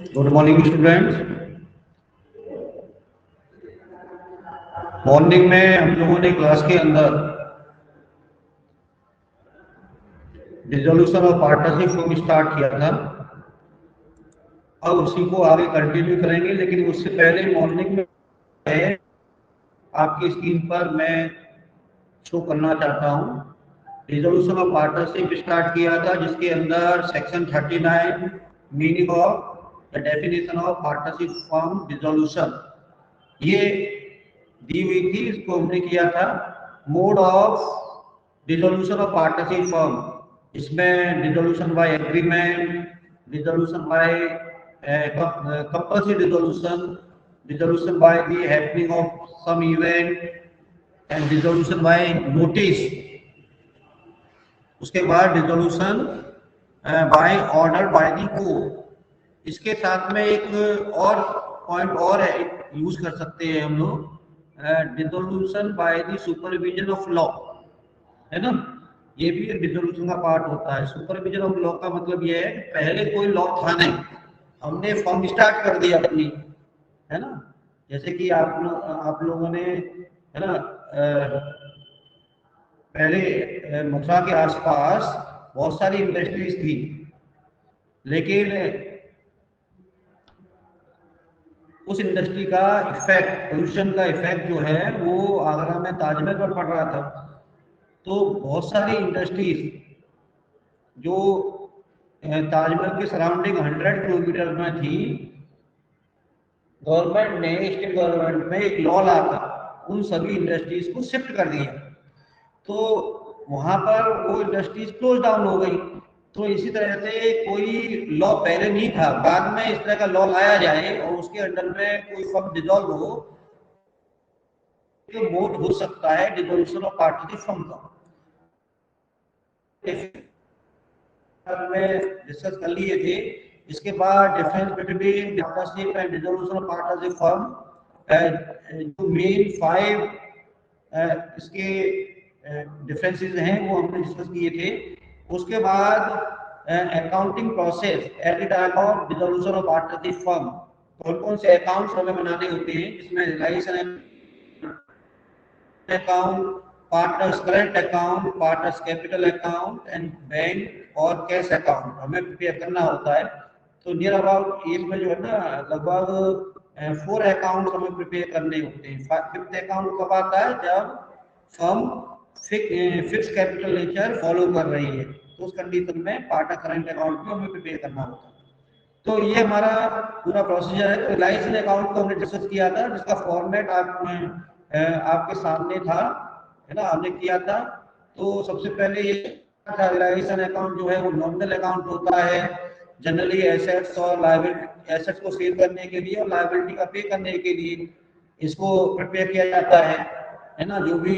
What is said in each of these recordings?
Good morning students. Morning में हम लोगों ने क्लास के अंदर resolution of partnership form start किया था। अब उसी को आगे कंटिन्यू करेंगे, लेकिन उससे पहले मॉर्निंग में है आपकी स्क्रीन पर मैं शो करना चाहता हूँ। रिजोल्यूशन ऑफ पार्टनरशिप स्टार्ट किया था, जिसके अंदर section 39 meaning of the definition of partnership form resolution ये दी हुई थी। इसको हमने किया था mode of resolution of partnership form. इसमें resolution by agreement, resolution by compulsory resolution, resolution by the happening of some event and resolution by notice. उसके बाद resolution by order by the court. इसके साथ में एक और पॉइंट और है, यूज कर सकते हैं हम लोग, resolution by the supervision of law, है ना। ये भी रिजोल्यूशन का पार्ट होता है। सुपरविजन ऑफ लॉ का मतलब ये है कि पहले कोई लॉ था नहीं, हमने फॉर्म स्टार्ट कर दी अपनी, है ना। जैसे कि आप लोगों ने, है ना, पहले मथुरा के आसपास बहुत सारी इंडस्ट्रीज थी, लेकिन उस इंडस्ट्री का इफेक्ट, पोल्यूशन का इफेक्ट जो है वो आगरा में ताजमहल पर पड़ रहा था। तो बहुत सारी इंडस्ट्रीज जो ताजमहल के सराउंडिंग 100 किलोमीटर में थी, गवर्नमेंट ने, स्टेट गवर्नमेंट में एक लॉ लाकर उन सभी इंडस्ट्रीज को शिफ्ट कर दिया। तो वहां पर वो इंडस्ट्रीज क्लोज डाउन हो गई। तो इसी तरह से कोई लॉ पहले नहीं था, बाद में इस तरह का लॉ लाया जाए और उसके अंडर में कोई फर्म डिजॉल्व हो, तो मोड हो सकता है डिसोल्यूशन ऑफ पार्टनरशिप फर्म का। में डिस्कस कर लिए थे। इसके बाद difference between partnership and dissolution of partnership firm, जो मेन 5 इसके डिफरेंसेस हैं वो हमने डिस्कस किए थे। उसके बाद accounting process at the time of dissolution of partnership firm, कौन कौन से अकाउंट्स हमें बनाने होते हैं, जिसमें realisation account, partners current account, partners capital account and bank और कैश अकाउंट हमें प्रिपेयर करना होता है। तो नियर अबाउट इसमें जो है ना, लगभग 4 अकाउंट हमें प्रिपेयर करने होते हैं। 5th अकाउंट कब आता है, जब firm fix capital nature follow कर रही है, तो उस कंडीशन में पार्टनर करंट अकाउंट भी हमें प्रिपेयर करना होता है। तो ये हमारा पूरा प्रोसीजर है। रिलायंस अकाउंट को हमने डिस्कस किया था, जिसका फॉर्मेट आपके सामने था, है ना, हमने किया था। तो सबसे पहले ये था, रिलायंस अकाउंट जो है वो नॉमिनल अकाउंट होता है। जनरली एसेट्स और लायबिलिटी, एसेट्स को सेल करने के लिए और लायबिलिटी का पे करने के लिए इसको प्रिपेयर किया जाता है ना। जो भी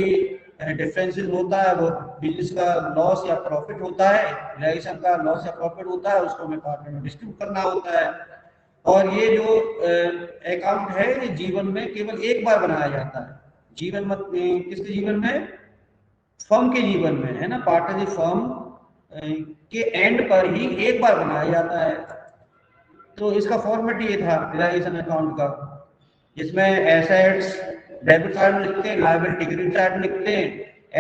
डिफरेंसेस होता है वो बिजनेस का लॉस या प्रॉफिट होता है, रिलायंस का लॉस या प्रॉफिट होता है, उसको हमें पार्टनर में डिस्ट्रीब्यूट करना होता है। और ये जो अकाउंट है ये जीवन में केवल एक बार बनाया जाता है। जीवन मत किसके जीवन में, फर्म के जीवन में, है ना। पार्टनरशिप फर्म के एंड पर ही एक बार बनाया जाता है। तो इसका फॉर्मेट ये था रिलायंस अकाउंट का, जिसमें एसेट्स डेबिट साइड में लिखते हैं, लायबिलिटी क्रेडिट साइड में लिखते हैं।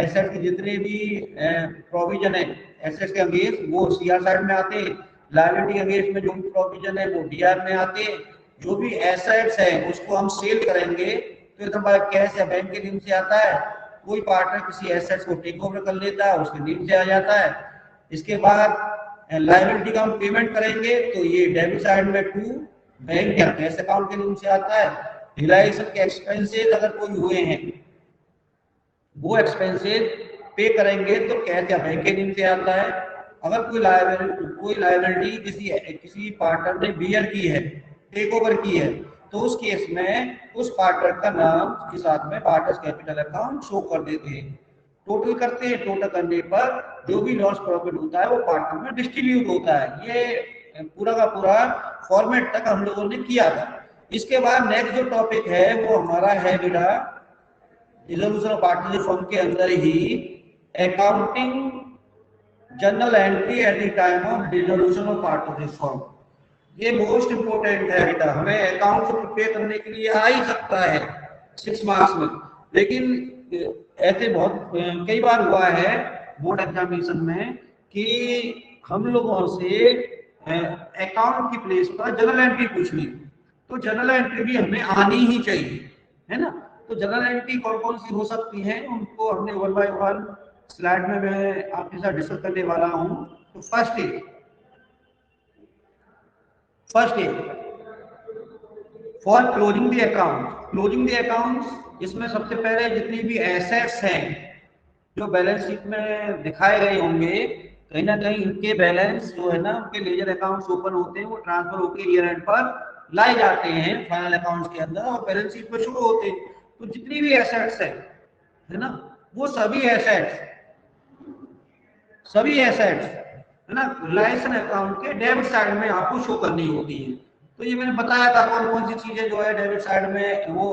एसेट के जितने भी प्रोविजन है एसेट्स के अगेंस्ट वो सीआर साइड में आते हैं, लायबिलिटी के अगेंस्ट में जो भी प्रोविजन है वो डीआर में आते हैं। जो भी एसेट्स है उसको हम सेल करेंगे तो एकदम बाय कैश या बैंक के नेम से आता है। कोई पार्टनर किसी एसेट्स को टेक ओवर कर लेता है, उसके नेम से आ जाता है। इसके बाद लायबिलिटी का हम पेमेंट करेंगे तो ये डेबिट साइड में टू बैंक या कैश अकाउंट के नेम से आता है। रिलायंस के एक्सपेंसेस अगर कोई हुए हैं, वो एक्सपेंसेस पे करेंगे तो कैश या बैंक के नेम से आता है। अगर कोई लायबिलिटी किसी पार्टनर ने बियर की है, टेक ओवर की है, तो उस केस में उस पार्टनर का नाम के साथ में पार्टनर्स कैपिटल अकाउंट शो कर देते हैं। टोटल करते हैं, टोटल करने पर जो भी लॉस प्रॉफिट होता है वो पार्टनर में डिस्ट्रीब्यूट होता है। ये पूरा का पूरा फॉर्मेट तक हम लोगों ने किया था। इसके बाद नेक्स्ट जो टॉपिक है वो हमारा है बेटा, रिजोल्यूशन ऑफ पार्टनरशिप फर्म के अंदर ही accounting journal entry at the time of resolution of partnership firm. ये मोस्ट इंपोर्टेंट है बेटा, हमें अकाउंट से प्रिपेयर करने के लिए आ ही सकता है 6 मार्क्स में, लेकिन ऐसे बहुत कई बार हुआ है बोर्ड एग्जामिनेशन में कि हम लोगों से अकाउंट की प्लेस पर जनरल एंट्री पूछ ली, तो जनरल एंट्री भी हमें आनी ही चाहिए, है ना। तो जनरल एंट्री कौन कौन सी हो सकती है उनको हमने 1 बाय 1 स्लाइड में मैं आपके साथ डिस्कस करने वाला हूं। तो first is for closing the account. Closing the account, इसमें सबसे पहले जितनी भी एसेट्स हैं जो बैलेंस शीट में दिखाए गए होंगे, कहीं ना कहीं इनके बैलेंस जो है ना, उनके लेजर अकाउंट्स ओपन होते हैं, वो ट्रांसफर होकर ईयर एंड पर लाए जाते हैं फाइनल अकाउंट्स के अंदर और बैलेंस शीट पर शुरू होते हैं। तो जितनी भी एसेट्स है ना, वो सभी एसेट्स है ना, रिलायंस अकाउंट के डेबिट साइड में आपको शो करनी होती है। तो ये मैंने बताया था कौन कौन सी चीजें जो है डेबिट साइड में वो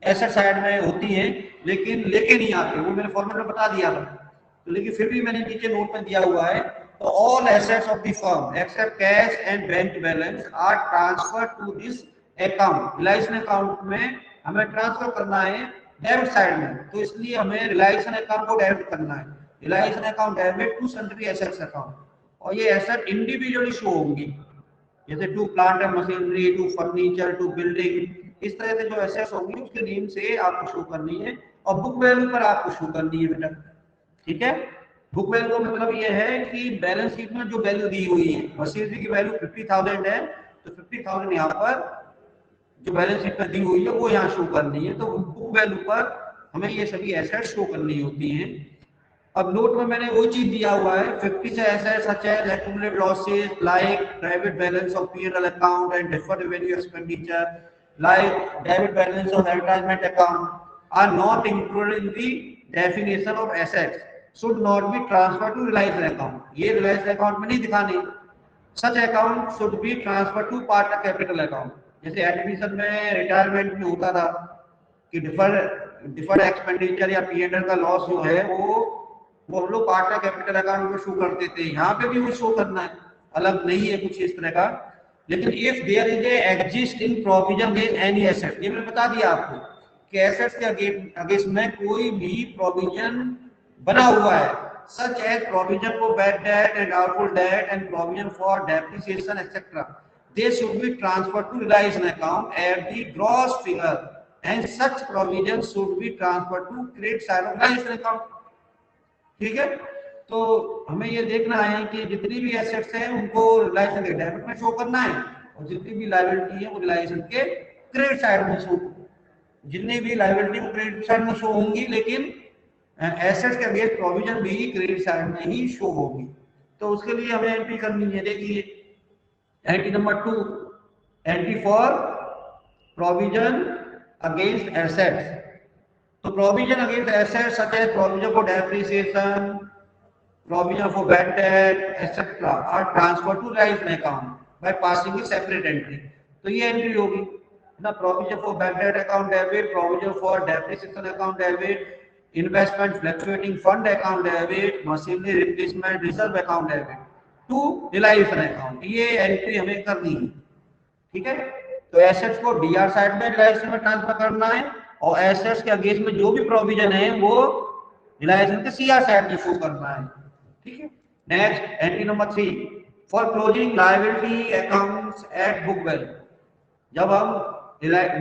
एसेट साइड में होती हैं, लेकिन लेके नहीं आते, वो मैंने फॉर्मेट में बता दिया था। तो लेकिन फिर भी मैंने नीचे नोट में दिया हुआ है, तो all assets of the firm except cash and bank balance are transfer to this account. Reliance account में हमें ट्रांसफर करना है डेबिट साइड में, तो इसलिए हमें रिलायंस अकाउंट को डेबिट करना है। Reliance account debit to sundry assets account, और ये एसेट इंडिविजुअली शो होंगी, जैसे to plant and machinery, to furniture, to building, इस तरह से जो एसेट्स होंगी उसके नेम से आपको शो करनी है, और बुक वैल्यू पर आपको शो करनी है बेटा, ठीक है। बुक वैल्यू का मतलब ये है कि बैलेंस शीट में जो वैल्यू दी हुई है, मशीनरी की वैल्यू 50,000 है, तो 50,000 यहाँ पर जो बैलेंस शीट में दी हुई है वो यहाँ शो करनी है। तो बुक वैल्यू पर हमें ये सभी एसेट्स शो करनी होती हैं। अब नोट में मैंने वो चीज दिया हुआ है, 50 से assets such as accumulated losses like private balance of P&L account and deferred revenue expenditure like debit balance of advertisement account are not included in the definition of assets, should not be transferred to Reliance account। ये Reliance account में नहीं दिखाने, such account should be transferred to partner capital account। जैसे admission में retirement में होता था कि डिफर्ड एक्सपेंडिचर या P&L का लॉस जो है वो हम लोग पार्टनर कैपिटल अकाउंट में शो करते थे, यहाँ पे भी वो शो करना है, अलग नहीं है कुछ इस तरह का। लेकिन if there is a existing provision in any asset, ये मैंने बता दिया आपको कि एसेट्स के अगेंस्ट में कोई भी प्रोविजन बना हुआ है, such as provision for bad debt and doubtful debt and provision for depreciation etcetera, they should be transferred to Reliance account at the gross figure and such provision should be transferred to credit side of reliance account, ठीक है। तो हमें ये देखना है कि जितनी भी एसेट्स हैं उनको रिलायंस के डेबिट में शो करना है, और जितनी भी लायबिलिटी है वो रिलायंस के क्रेडिट साइड में शो, जितनी भी लायबिलिटी वो क्रेडिट साइड में शो होंगी, लेकिन एसेट्स के अगेंस्ट प्रोविजन भी क्रेडिट साइड में ही शो होगी। तो उसके लिए हमें एंट्री करनी है। देखिए entry number 2, entry for provision against assets. तो provision against assets such as provision for depreciation, provision for bad debt, etc. are transferred to Reliance account by passing a separate entry। तो ये entry होगी ना, provision for bad debt account debit, provision for depreciation account debit, investment fluctuating fund account debit, machinery replacement reserve account debit to Reliance account, ये entry हमें करनी है, ठीक है। तो एसेट्स को डीआर साइड में रिलायंस में ट्रांसफर करना है, और एसेट्स के अगेंस्ट में जो भी प्रोविजन है वो रिलायंस के सीआर साइड में शो करना है, ठीक है। Next entry number 3, for closing liability accounts at book value. जब हम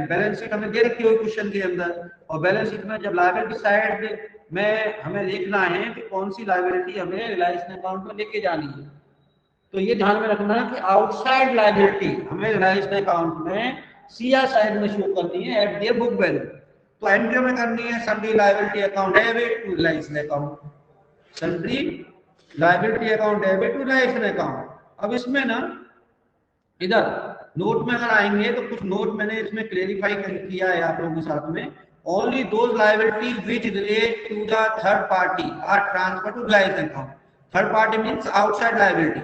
बैलेंस शीट हमें दे रखी हो क्वेश्चन के अंदर, और बैलेंस शीट में जब लायबिलिटी साइड में हमें देखना है कि कौन सी लायबिलिटी हमें रिलायंस अकाउंट में लेके जानी है, तो ये ध्यान में रखना है कि आउटसाइड लायबिलिटी हमें रिलायंस अकाउंट में सीआर साइड में शो करनी है एट देयर बुक वैल्यू। तो एंट्री में करनी है sundry liability account debit to Reliance account, sundry liability account debit to Reliance account. अब इसमें ना इधर नोट में अगर आएंगे तो कुछ नोट मैंने इसमें क्लेरिफाई किया है आप लोगों के साथ में। Only those liabilities which relate to the third party are transfer to Reliance account. Third party means outside liability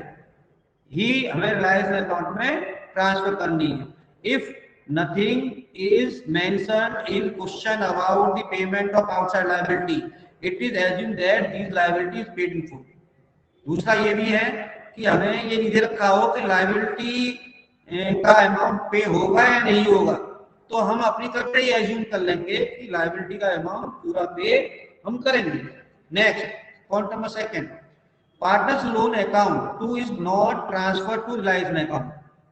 ही हमें रिलायंस अकाउंट में ट्रांसफर करनी है। If nothing is mentioned in question about the payment of outside liability, it is assumed that these liabilities paid in full। दूसरा ये भी है कि हमें ये नहीं दे रखा हो कि लायबिलिटी का अमाउंट पे होगा या नहीं होगा, तो हम अपनी तरफ से एज्यूम कर लेंगे कि लायबिलिटी का अमाउंट पूरा पे हम करेंगे। Next point number second, partners loan account two is not transfer to Reliance account.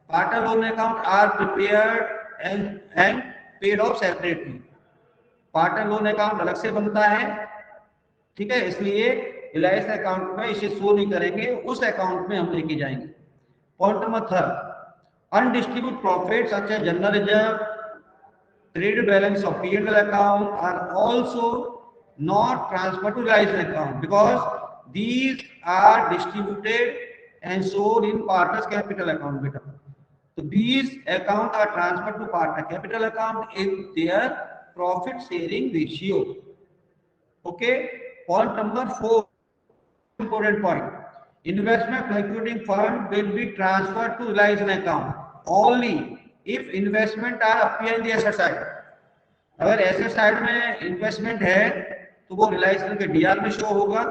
Partner loan account are prepared and paid off separately. Partner loan account अलग से बनता है, ठीक है, इसलिए रिलायंस अकाउंट में इसे शो नहीं करेंगे, उस अकाउंट में हम लेके जाएंगे। Point number third, undistributed profit such as general reserve, credit balance of P&L account are also not transferred to Reliance account because these are distributed and sold in partners capital account beta. So these accounts are transferred to partner capital account in their profit sharing ratio. Okay, point number 4, important point, investment fluctuating fund will be transferred to Reliance account only if investment are appear in the asset side. अगर asset side में investment है तो वो रिलायंस के D R में show होगा,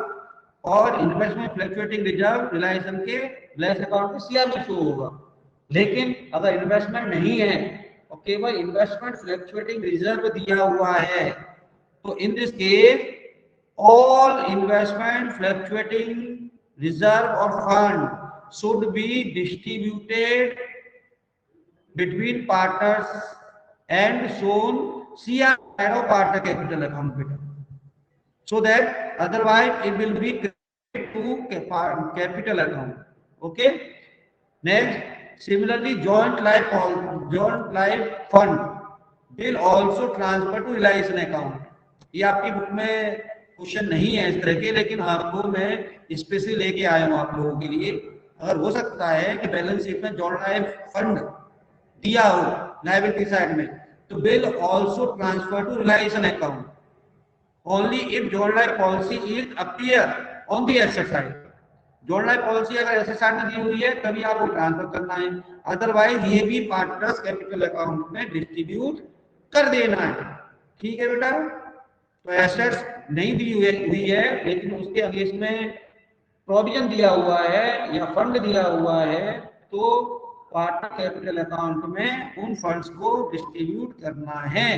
और investment fluctuating reserve Reliance के रिलायंस अकाउंट में सीआर में शो होगा। लेकिन अगर इन्वेस्टमेंट नहीं है और केवल इन्वेस्टमेंट फ्लक्चुएटिंग रिजर्व दिया हुआ है, तो in this case all investment fluctuating reserve और fund should be distributed between partners and shown CR side of partner capital account beta, so that otherwise it will be credited to capital account. Okay, next similarly joint life fund will also transfer to Reliance account. ये आपकी book में question नहीं है इस तरह के, लेकिन आपको मैं स्पेशली लेके आया हूँ आप लोगों के लिए। अगर हो सकता है कि बैलेंस शीट में जॉइंट लाइफ फंड दिया हो लायबिलिटी साइड में, तो will also transfer to Reliance account only if joint life policy is appear on the asset side. Joint life policy अगर एसेट साइड में दी हुई है तभी आपको ट्रांसफर करना है, अदरवाइज ये भी पार्टनर्स कैपिटल अकाउंट में डिस्ट्रीब्यूट कर देना है। ठीक है बेटा, तो एसेट्स नहीं दी हुई है लेकिन उसके अगेंस्ट में प्रोविजन दिया हुआ है या फंड दिया हुआ है, तो पार्टनर कैपिटल अकाउंट में उन फंड्स को डिस्ट्रीब्यूट करना है,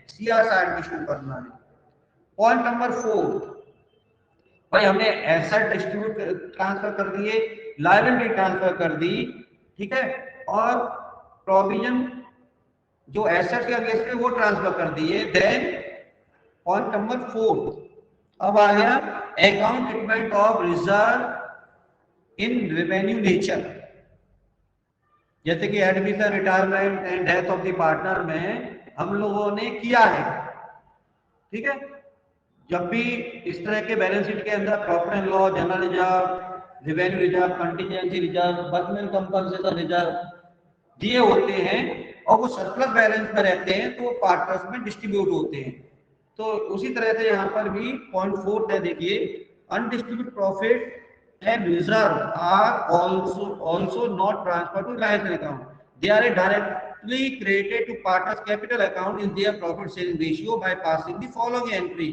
सीआर साइड में शो करना है। पॉइंट नंबर 4, भाई हमने एसेट डिस्ट्रीब्यूट ट्रांसफर कर दिए, लायबिलिटी ट्रांसफर कर दी, ठीक है, और प्रोविजन जो एसेट के अगेंस्ट में वो ट्रांसफर कर दिए। देन पॉइंट नंबर 4 अब आ गया account treatment of reserve in revenue nature. जैसे कि admission, retirement and death of the partner में हम लोगों ने किया है, ठीक है। जब भी इस तरह के बैलेंस शीट के अंदर profit and loss, general reserve, revenue reserve, contingency reserve, workman compensation reserve दिए होते हैं और वो सरप्लस बैलेंस में रहते हैं, तो वो पार्टनर्स में डिस्ट्रीब्यूट होते हैं। तो उसी तरह से यहाँ पर भी पॉइंट 4 है, देखिए undistributed profit and reserve are also not transferred to Reliance account. They are directly credited to partners capital account in their profit sharing ratio by passing the following entry.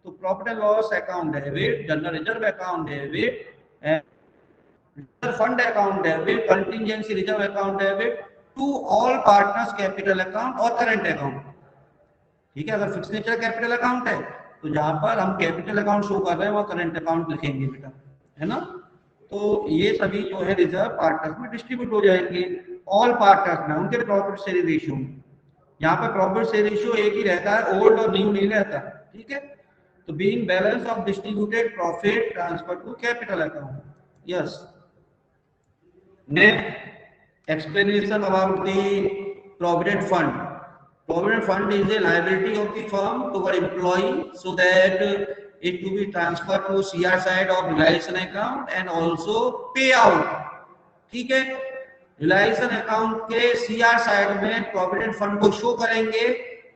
तो profit and loss account debit, general reserve account debit, reserve fund account debit, contingency reserve account debit to all partners capital account और current account. ठीक है, अगर fix nature capital account है तो जहां पर हम कैपिटल अकाउंट शो कर रहे हैं वहां करंट अकाउंट लिखेंगे बेटा, है ना। तो ये सभी जो है रिजर्व पार्टनर्स में डिस्ट्रीब्यूट हो जाएंगे, ऑल पार्टनर्स में उनके प्रॉफिट शेयरिंग रेशियो में। यहाँ पर प्रॉफिट शेयरिंग रेशियो एक ही रहता है, ओल्ड और न्यू नहीं रहता, ठीक है। तो being balance of distributed profit transfer to capital account. Yes, next explanation about the provident fund. Provident fund is a liability of the firm toward employee so that it to be transferred to CR side of Reliance account and also pay out। ठीक है, Reliance account के CR side में provident fund को show करेंगे,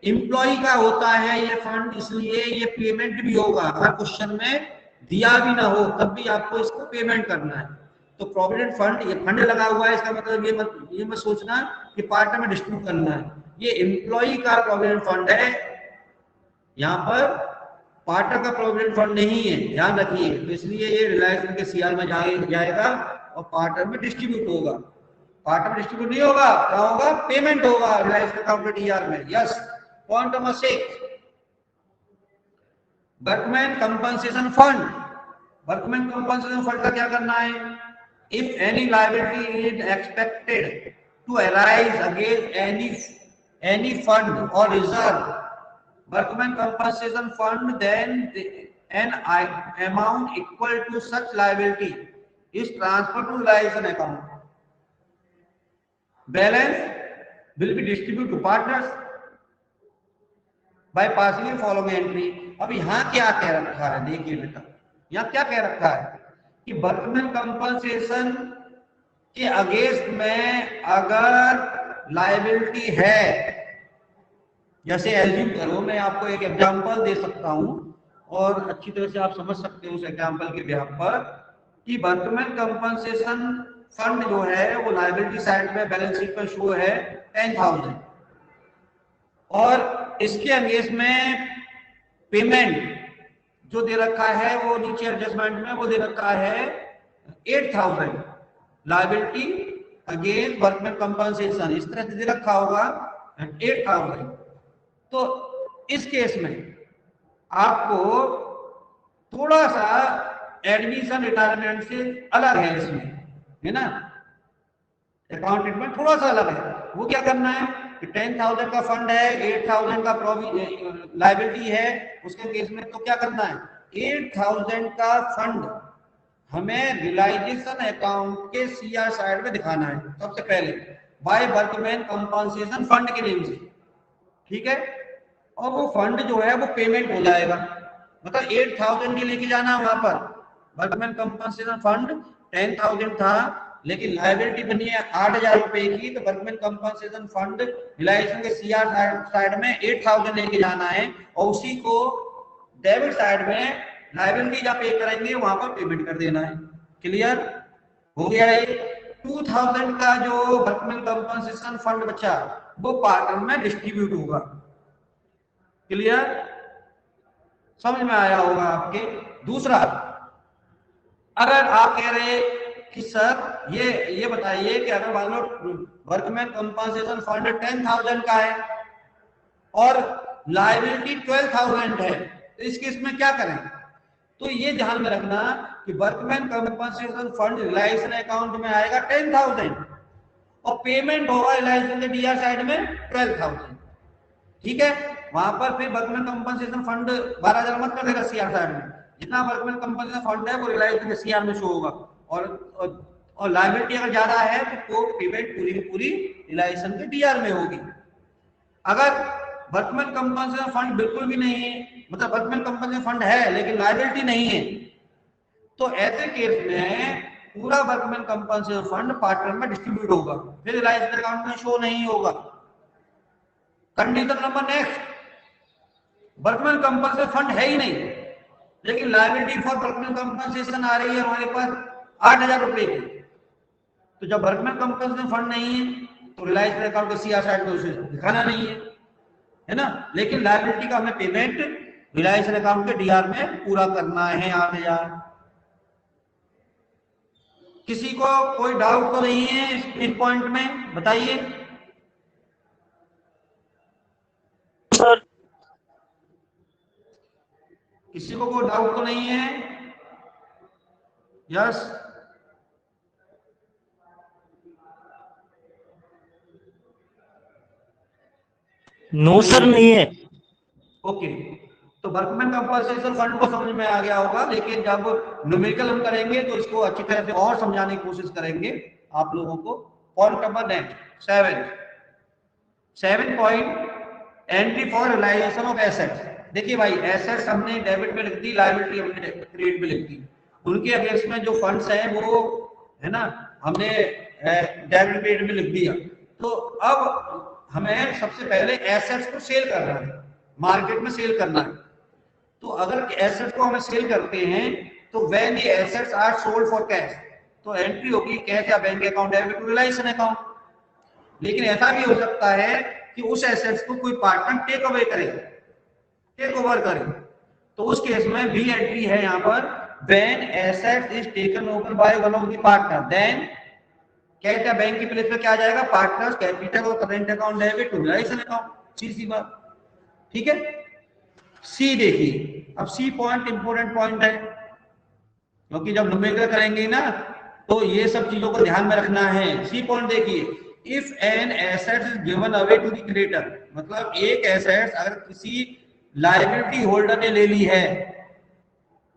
employ का होता है ये फंड, इसलिए ये पेमेंट भी होगा। अगर क्वेश्चन में दिया भी ना हो तब भी आपको इसको पेमेंट करना है। तो प्रोविडेंट फंड, ये फंड लगा हुआ है, इसका मतलब ये मत सोचना कि पार्टनर में डिस्ट्रीब्यूट करना है, ये एम्प्लॉय का प्रोविडेंट फंड है, यहाँ पर पार्टनर का प्रोविडेंट फंड नहीं है, ध्यान रखिए। तो इसलिए ये रिलायंस के सीआर में जाएगा और पार्टनर में डिस्ट्रीब्यूट होगा। पार्टनर में डिस्ट्रीब्यूट नहीं होगा, क्या होगा? पेमेंट होगा रिलायंस अकाउंट डीआर में। Yes. Point number 6, workman compensation fund. Workman compensation fund का क्या करना है? If any liability is expected to arise against any fund और reserve workman compensation fund, then an amount equal to such liability is transferred to liaison account. Balance will be distributed to partners by passing the following entry. अब यहाँ क्या कह रखा है? देखिए बेटा, यहाँ क्या कह रखा है कि वर्कमैन कंपनसेशन के अगेंस्ट में अगर लायबिलिटी है, जैसे एल्यूम करो, मैं आपको एक एग्जांपल दे सकता हूं और अच्छी तरह से आप समझ सकते हो उस एग्जांपल के बिहाफ पर कि वर्कमैन कंपनसेशन फंड जो है वो लायबिलिटी साइड में बैलेंस शीट पर शो है 10,000 और इसके अगेंस्ट में पेमेंट जो दे रखा है वो नीचे एडजस्टमेंट में वो दे रखा है 8,000 लायबिलिटी अगेंस्ट वर्कमैन कंपनसेशन, इस तरह से दे रखा होगा 8,000। तो इस केस में आपको थोड़ा सा एडमिशन रिटायरमेंट से अलग है, इसमें है ना, अकाउंट ट्रीटमेंट थोड़ा सा अलग है। वो क्या करना है कि 10,000 का फंड है, 8,000 का लायबिलिटी है, उसके केस में तो क्या करना है, 8,000 का फंड हमें रियलाइजेशन अकाउंट के सीआर साइड में दिखाना है सबसे पहले बाय वर्कमैन कंपनसेशन फंड के नेम से, ठीक है। और वो फंड जो है वो पेमेंट हो जाएगा, मतलब 8,000 के लेके जाना वहां पर। वर्कमैन कंपनसेशन फंड 10,000 था लेकिन लायबिलिटी बनी है 8,000 रुपए की, तो वर्कमैन कंपनसेशन फंड रिलायंस के सीआर साइड में 8,000 लेके जाना है और उसी को डेबिट साइड में लायबिलिटी जहाँ पे करेंगे वहां पर पेमेंट कर देना है। क्लियर हो गया है? 2,000 का जो वर्कमैन कंपनसेशन फंड बचा वो पार्टनर में डिस्ट्रीब्यूट होगा। क्लियर, समझ में आया होगा आपके। दूसरा, अगर आप कह रहे कि सर ये बताइए कि अगर मान लो वर्कमैन कंपनसेशन फंड 10,000 का है और लायबिलिटी 12,000 है, तो इस केस में क्या करें? तो ये ध्यान में रखना कि workman compensation fund Reliance account में आएगा 10,000 और पेमेंट होगा रिलायंस के डीआर साइड में 12,000, ठीक है। वहां पर फिर वर्कमैन कंपनसेशन फंड 12,000 मत कर देगा सीआर साइड में, जितना वर्कमैन कंपनसेशन फंड है वो रिलायंस के सीआर में शो होगा और लायबिलिटी अगर ज्यादा है तो पेमेंट पूरी की पूरी रिलायंस के डीआर में होगी। अगर वर्कमैन कंपनसेशन फंड बिल्कुल भी नहीं है, मतलब वर्कमैन कंपनसेशन फंड है लेकिन लायबिलिटी नहीं है, तो ऐसे केस में पूरा वर्कमैन कंपनसेशन फंड पार्टनर में डिस्ट्रीब्यूट होगा, फिर रिलायंस अकाउंट में शो नहीं होगा। Condition number next, workman compensation fund है ही नहीं लेकिन लायबिलिटी फॉर वर्कमैन कंपनसेशन आ रही है हमारे पास 8,000 रुपए की, तो जब वर्कमैन कंपनसेशन फंड नहीं है तो रिलायंस अकाउंट को सीआर साइड में उसे दिखाना नहीं है ना, लेकिन लायबिलिटी का हमें पेमेंट रिलायंस अकाउंट के डीआर में पूरा करना है 8,000। किसी को कोई डाउट तो नहीं है इस पॉइंट में? बताइए सर। किसी को कोई डाउट तो नहीं है? यस। नो सर, नहीं है। ओके, तो वर्कमैन कंपनसेशन फंड को समझ में आ गया होगा, लेकिन जब न्यूमेरिकल हम करेंगे तो इसको अच्छी तरह से और समझाने की कोशिश करेंगे आप लोगों को। Point number next 7 point, entry for realisation of assets. देखिए भाई, एसेट्स हमने डेबिट में लिख दी, लायबिलिटी हमने क्रेडिट में लिख दी, उनके अगेंस्ट में जो फंड्स हैं वो है ना हमने डेबिट क्रेडिट में लिख दिया। तो अब हमें सबसे पहले एसेट्स को सेल करना है, मार्केट में सेल करना है। तो अगर एसेट्स को हमें सेल करते हैं तो when the assets are sold for cash, तो एंट्री होगी कैश या bank account debit to realisation account. लेकिन ऐसा भी हो सकता है कि उस एसेट्स को कोई पार्टनर टेक अवे करे, टेक ओवर करे, तो उस केस में भी एंट्री है यहाँ पर when assets is taken over by one of the partner, then क्या बैंक की प्लेस पे क्या आ जाएगा, पार्टनर्स कैपिटल और current account debit to Reliance account, सीधी बात, ठीक है। सी देखिए, अब सी पॉइंट इंपोर्टेंट पॉइंट है, क्योंकि जब न्यूमेरिकल करेंगे ना तो ये सब चीजों को ध्यान में रखना है। सी पॉइंट देखिए, if an asset is given away to the creditor, मतलब एक एसेट अगर किसी लायबिलिटी होल्डर ने ले ली है,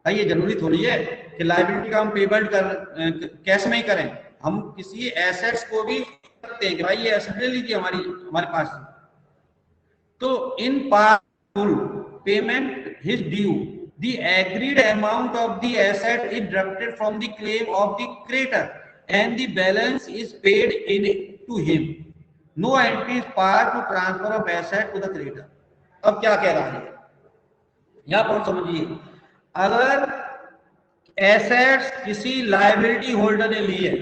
ये जरूरी थोड़ी है कि लायबिलिटी का हम पेमेंट कैश में ही करें, हम किसी एसेट्स को भी करते हैं कि भाई ये एसेट ले लीजिए हमारे पास, तो in part payment his due, the agreed amount of the asset is deducted from the claim of the creditor and the balance is paid in to him. No entry is part to transfer of asset to the creditor. अब क्या कह रहा है, यहां पर समझिए, अगर assets किसी लायबिलिटी होल्डर ने ली है,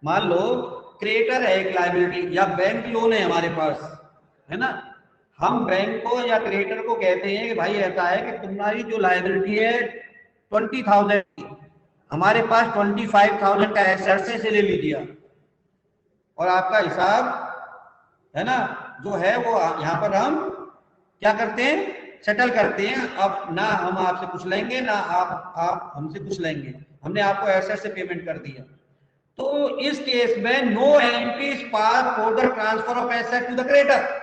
मान लो क्रेडिटर है एक लायबिलिटी, या बैंक लोन है हमारे पास, है ना, हम बैंक को या क्रेडिटर को कहते हैं कि भाई ऐसा है कि तुम्हारी जो लायबिलिटी है 20,000, हमारे पास 25,000 का एसेट से ले लीजिए, और आपका हिसाब है ना जो है वो यहाँ पर हम क्या करते हैं, सेटल करते हैं। अब ना हम आपसे कुछ लेंगे ना आप हमसे कुछ लेंगे, हमने आपको एसेट से पेमेंट कर दिया। तो इस केस में no entry pass for the transfer of asset to the creditor.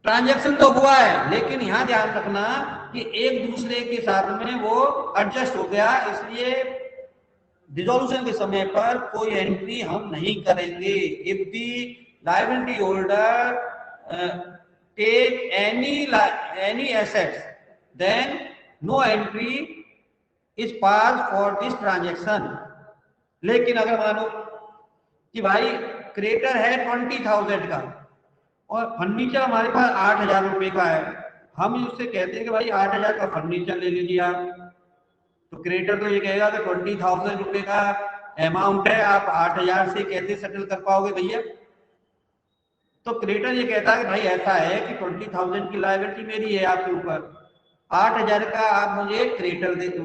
Transaction तो हुआ है, लेकिन यहां ध्यान रखना कि एक दूसरे के साथ में वो एडजस्ट हो गया, इसलिए डिसॉल्यूशन के समय पर कोई एंट्री हम नहीं करेंगे। If the liability holder take any assets then no entry is pass for this transaction. लेकिन अगर मानो कि भाई क्रेडिटर है 20,000 का और फर्नीचर हमारे पास 8,000 रुपए का है, हम उससे कहते हैं कि भाई 8,000 का फर्नीचर ले लीजिए आप, तो क्रेडिटर तो ये कहेगा कि 20,000 रुपए का अमाउंट है, आप 8,000 से कैसे सेटल कर पाओगे भैया। तो क्रेडिटर ये कहता है कि भाई ऐसा है कि 20,000 की लायबिलिटी मेरी है आपके ऊपर, 8,000 का आप मुझे क्रेडिटर दे दो,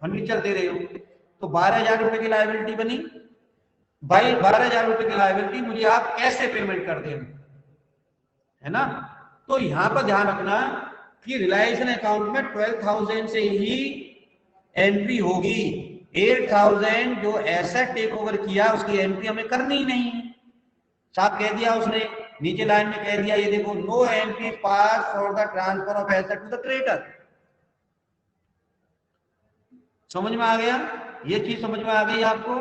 फर्नीचर दे रहे हो, तो 12,000 रुपए की लायबिलिटी बनी। भाई 12,000 रुपए की लायबिलिटी मुझे आप कैसे पेमेंट कर देंगे, है ना। तो यहां पर ध्यान रखना कि रिलायंस अकाउंट में 12,000 से ही एंट्री होगी, 8,000 जो एसेट टेक ओवर किया उसकी एंट्री हमें करनी ही नहीं। साफ कह दिया उसने, नीचे लाइन में कह दिया, ये देखो, no entry pass for the transfer of asset to the creditor. समझ में आ गया, ये चीज समझ में आ गई आपको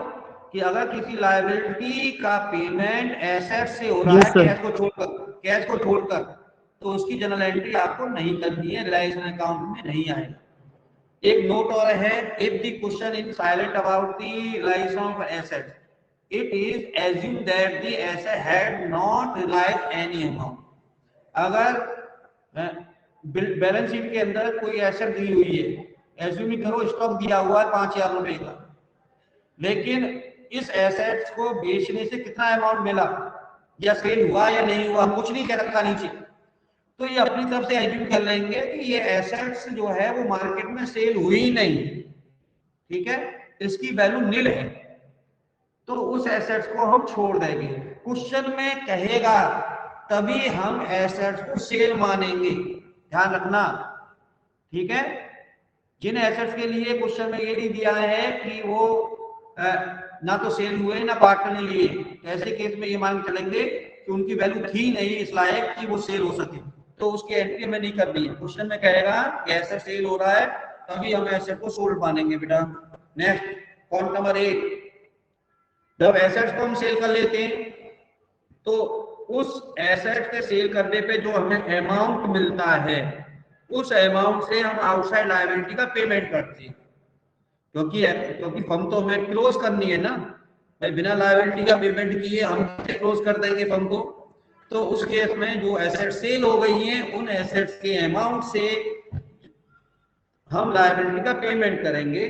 कि अगर किसी लायबिलिटी का पेमेंट एसेट से हो रहा है कैश को छोड़कर, तो उसकी जनरल एंट्री आपको नहीं करनी है, रिलायंस अकाउंट में नहीं आएगा। एक नोट और है, if the question is silent about the reliance of asset, it is assume that the asset had not realise any amount. अगर बैलेंस शीट के अंदर कोई एसेट दी हुई है, एज्यूम करो स्टॉक दिया हुआ है 5,000 रुपए का, लेकिन इस एसेट्स को बेचने से कितना अमाउंट मिला या सेल हुआ या नहीं हुआ, कुछ नहीं कह रखा नीचे, तो ये अपनी तरफ से एज्यूम कर लेंगे कि ये एसेट्स जो है वो मार्केट में सेल हुई ही नहीं, ठीक है, इसकी वैल्यू नील है, तो उस एसेट्स को हम छोड़ देंगे। क्वेश्चन में कहेगा तभी हम एसेट्स को सेल मानेंगे, ध्यान रखना, ठीक है। जिन एसेट्स के लिए क्वेश्चन में ये नहीं दिया है कि वो ना तो सेल हुए ना पार्टनर ने लिए, ऐसे केस में ये मान चलेंगे कि उनकी वैल्यू थी नहीं इस लायक कि वो सेल हो सके, तो उसकी एंट्री हमें नहीं करनी है। क्वेश्चन में कहेगा कि एसेट सेल हो रहा है तभी हम एसेट को सोल्ड मानेंगे बेटा। नेक्स्ट पॉइंट नंबर 8, जब एसेट्स को हम सेल कर लेते हैं तो उस एसेट के सेल करने पे जो हमें अमाउंट मिलता है उस अमाउंट से हम आउटसाइड लायबिलिटी का पेमेंट करते हैं, क्योंकि फर्म तो हमें क्लोज करनी है ना भाई, बिना लायबिलिटी का पेमेंट किए हम क्लोज कर देंगे फर्म को। तो उस केस में जो एसेट सेल हो गई हैं उन एसेट्स के अमाउंट से हम लायबिलिटी का पेमेंट करेंगे।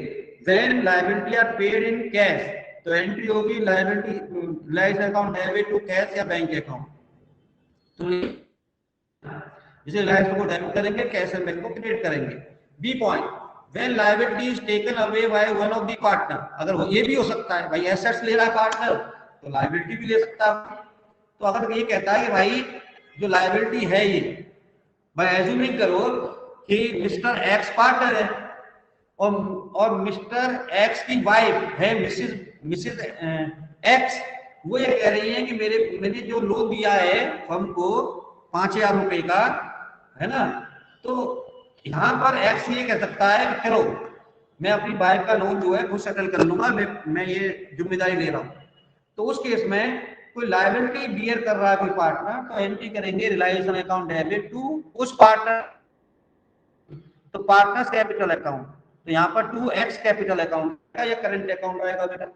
When liability are paid in cash, तो एंट्री होगी liability reliance account debit to cash या बैंक अकाउंट। तो जिसे रिलायंस को डेबिट करेंगे, कैश एंड बैंक को क्रेडिट करेंगे। B point, when liability is taken away by one of the partner, अगर ये भी हो सकता है भाई एसेट्स ले रहा है पार्टनर तो लायबिलिटी भी ले सकता है। तो अगर ये कहता है कि भाई जो लायबिलिटी है ये, भाई एज्यूमिंग करो कि मिस्टर एक्स पार्टनर है और मिस्टर एक्स की वाइफ है मिसिज एक्स, वो ये कह रही है कि मैंने जो लोन दिया है फर्म को 5,000 रुपए का, है ना, तो यहाँ पर एक्स ये कह सकता है कि चलो मैं अपनी वाइफ का लोन जो है वो सेटल कर लूंगा, मैं ये जिम्मेदारी ले रहा हूँ। तो उस केस में कोई लायबिलिटी बियर कर रहा है कोई पार्टनर, तो एंट्री करेंगे रिलायंस अकाउंट डेबिट टू उस पार्टनर, तो पार्टनर्स कैपिटल अकाउंट, तो यहाँ पर 2x कैपिटल अकाउंट का या करंट अकाउंट आएगा बेटा।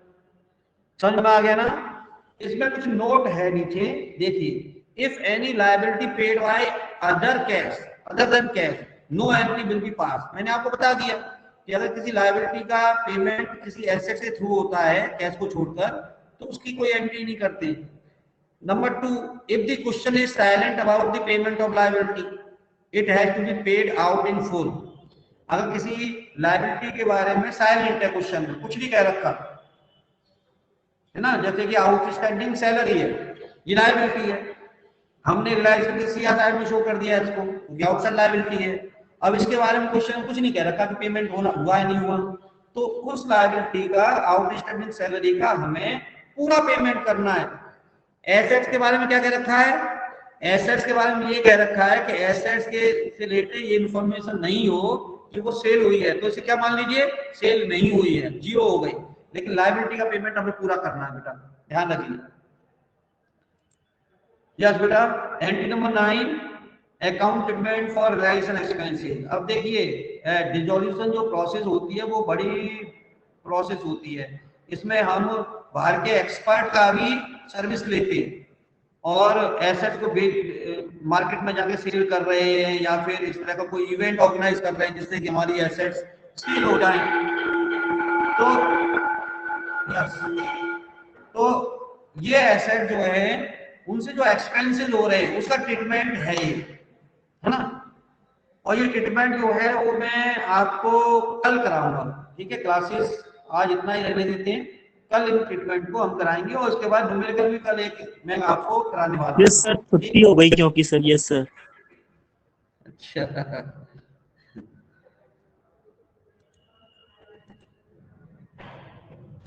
समझ में आ गया ना? इसमें कुछ नोट है नीचे देखिए, if any liability paid by other than cash no entry will be pass. मैंने आपको बता दिया कि अगर किसी लायबिलिटी का पेमेंट किसी एसेट से थ्रू होता है कैश को छोड़कर, तो उसकी कोई एंट्री नहीं करते। Number 2, if the question is silent about the payment of liability it has to be paid out in full. अगर किसी लायबिलिटी के बारे में साइलेंट है, क्वेश्चन में कुछ नहीं कह रखा है ना, जैसे कि आउटस्टैंडिंग सैलरी है, ये लायबिलिटी है, हमने रिलायंस के सीआर साइड में शो कर दिया इसको, ये आउटसाइड लायबिलिटी है। अब इसके बारे में क्वेश्चन कुछ नहीं कह रखा कि पेमेंट हुआ है नहीं हुआ, तो उस लायबिलिटी का आउटस्टैंडिंग सैलरी का हमें पूरा पेमेंट करना है। एसेट्स के बारे में क्या कह रखा है? एसेट्स के बारे में ये कह रखा है कि एसेट्स के रिलेटेड ये इंफॉर्मेशन नहीं हो कि वो सेल हुई है, तो इसे क्या मान लीजिए, सेल नहीं हुई है, जीरो हो गई, लेकिन लायबिलिटी का पेमेंट हमें पूरा करना है बेटा, ध्यान रखिए। यस बेटा। Entry number 9, account treatment for Reliance expenses. अब देखिए डिसोल्यूशन जो प्रोसेस होती है वो बड़ी प्रोसेस होती है, इसमें हम बाहर के एक्सपर्ट का भी सर्विस लेते हैं और एसेट्स को मार्केट में जाके सेल कर रहे हैं या फिर इस तरह का कोई इवेंट ऑर्गेनाइज कर रहे हैं जिससे कि हमारी एसेट्स सेल हो जाए। तो यस, तो ये एसेट जो है उनसे जो एक्सपेंसेस हो रहे हैं उसका ट्रीटमेंट है ये, है ना, और ये ट्रीटमेंट जो है वो मैं आपको कल कराऊंगा, ठीक है। क्लासेस आज इतना ही रहने देते हैं, कल इन ट्रीटमेंट को हम कराएंगे और उसके बाद न्यूमेरिकल भी कल एक मैं आपको कराने वाला हूं। यस सर, छुट्टी हो गई क्योंकि सर। Yes sir. अच्छा